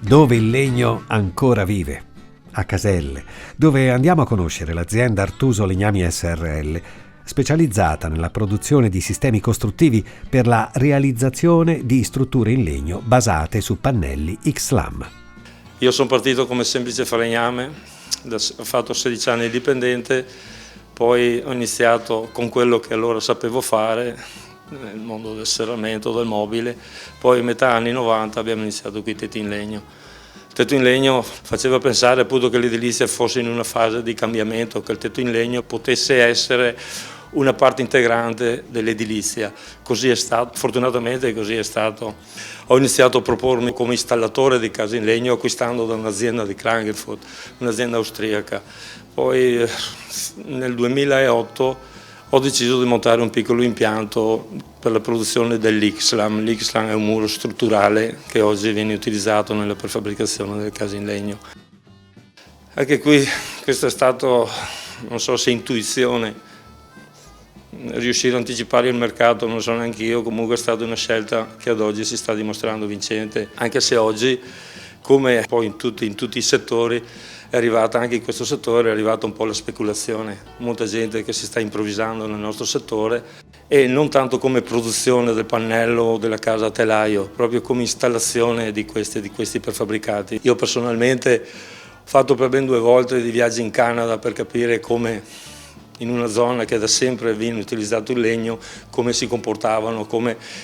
dove il legno ancora vive, a Caselle, dove andiamo a conoscere l'azienda Artuso Legnami SRL, specializzata nella produzione di sistemi costruttivi per la realizzazione di strutture in legno basate su pannelli X-Lam. Io sono partito come semplice falegname, ho fatto 16 anni dipendente, poi ho iniziato con quello che allora sapevo fare, nel mondo del serramento, del mobile, poi a metà anni 90 abbiamo iniziato qui tetti in legno. Il tetto in legno faceva pensare appunto che l'edilizia fosse in una fase di cambiamento, che il tetto in legno potesse essere una parte integrante dell'edilizia. Così è stato, fortunatamente così è stato. Ho iniziato a propormi come installatore di case in legno acquistando da un'azienda di Klagenfurt, un'azienda austriaca. Poi nel 2008 ho deciso di montare un piccolo impianto per la produzione dell'X-Lam. L'X-Lam è un muro strutturale che oggi viene utilizzato nella prefabbricazione delle case in legno. Anche qui questo è stato, non so se intuizione, riuscire a anticipare il mercato, non so neanche io, comunque è stata una scelta che ad oggi si sta dimostrando vincente, anche se oggi, come poi in tutti i settori, è arrivata anche in questo settore, è arrivata un po' la speculazione, molta gente che si sta improvvisando nel nostro settore e non tanto come produzione del pannello o della casa a telaio, proprio come installazione di questi prefabbricati. Io personalmente ho fatto per ben 2 volte di viaggi in Canada per capire come in una zona che da sempre viene utilizzato il legno, come si comportavano,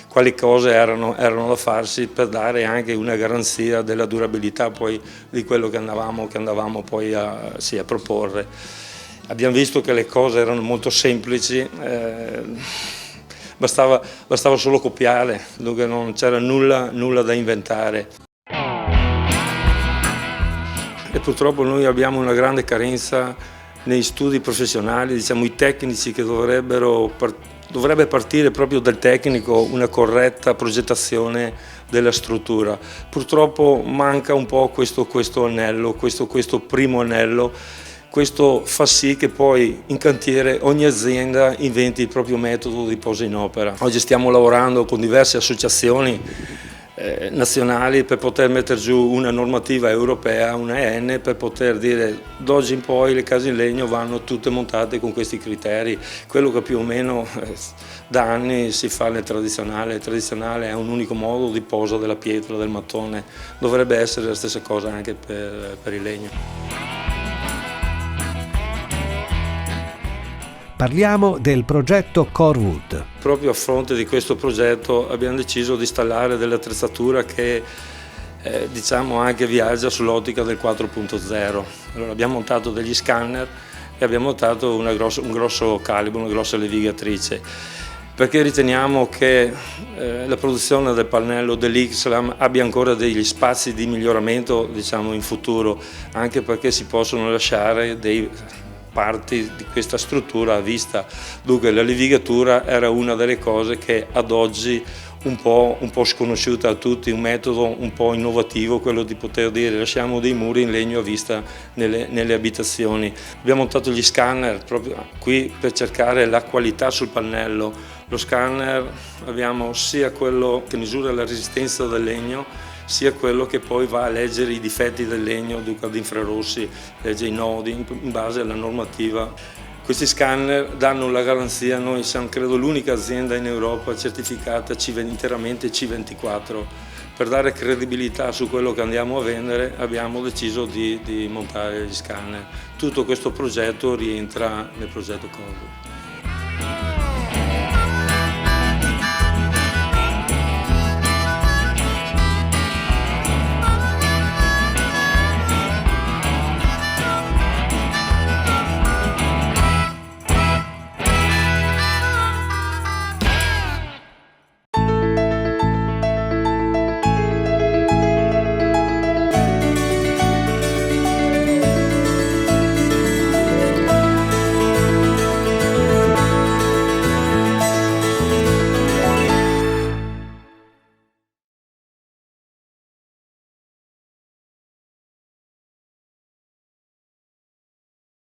quali cose erano da farsi per dare anche una garanzia della durabilità poi di quello che andavamo poi a proporre. Abbiamo visto che le cose erano molto semplici, bastava solo copiare, dunque non c'era nulla da inventare. E purtroppo noi abbiamo una grande carenza nei studi professionali, diciamo i tecnici che dovrebbe partire proprio dal tecnico una corretta progettazione della struttura. Purtroppo manca un po' questo anello, questo primo anello. Questo fa sì che poi in cantiere ogni azienda inventi il proprio metodo di posa in opera. Oggi stiamo lavorando con diverse associazioni nazionali per poter mettere giù una normativa europea, una EN, per poter dire d'oggi in poi le case in legno vanno tutte montate con questi criteri, quello che più o meno da anni si fa nel tradizionale. Il tradizionale è un unico modo di posa della pietra, del mattone, dovrebbe essere la stessa cosa anche per il legno. Parliamo del progetto Corewood. Proprio a fronte di questo progetto abbiamo deciso di installare dell'attrezzatura che diciamo anche viaggia sull'ottica del 4.0. Allora abbiamo montato degli scanner e abbiamo montato un grosso calibro, una grossa levigatrice, perché riteniamo che la produzione del pannello dell'X-Lam abbia ancora degli spazi di miglioramento, diciamo, in futuro, anche perché si possono lasciare dei parti di questa struttura a vista. Dunque la levigatura era una delle cose che ad oggi un po' sconosciuta a tutti, un metodo un po' innovativo, quello di poter dire lasciamo dei muri in legno a vista nelle abitazioni. Abbiamo montato gli scanner proprio qui per cercare la qualità sul pannello. Lo scanner abbiamo sia quello che misura la resistenza del legno, sia quello che poi va a leggere i difetti del legno, dunque ad infrarossi, legge i nodi in base alla normativa. Questi scanner danno la garanzia, noi siamo credo l'unica azienda in Europa certificata interamente C24. Per dare credibilità su quello che andiamo a vendere abbiamo deciso di montare gli scanner. Tutto questo progetto rientra nel progetto Corewood.